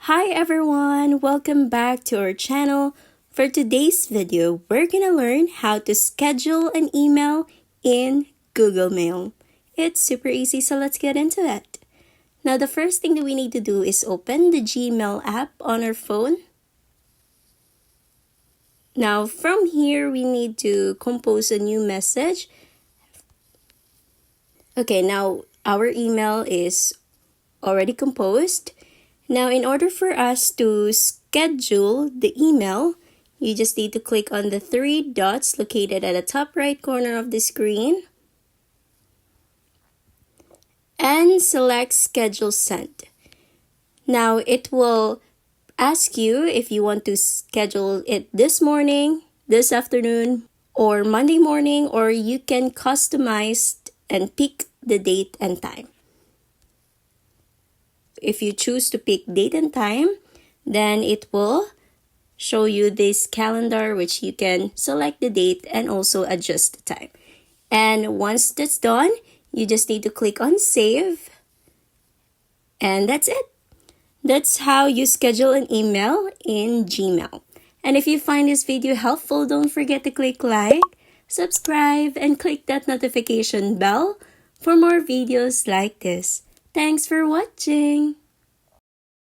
Hi everyone, welcome back to our channel. For today's video, we're gonna learn how to schedule an email in Google Mail. It's super easy, so let's get into it. Now the first thing that we need to do is open the Gmail app on our phone. Now from here, we need to compose a new message. Okay, now our email is already composed. Now, in order for us to schedule the email, you just need to click on the three dots located at the top right corner of the screen and select Schedule Sent. Now, it will ask you if you want to schedule it this morning, this afternoon, or Monday morning, or you can customize and pick the date and time. If you choose to pick date and time, then it will show you this calendar which you can select the date and also adjust the time. And once that's done, you just need to click on save. And that's it. That's how you schedule an email in Gmail. And if you find this video helpful, don't forget to click like, subscribe, and click that notification bell for more videos like this. Thanks for watching!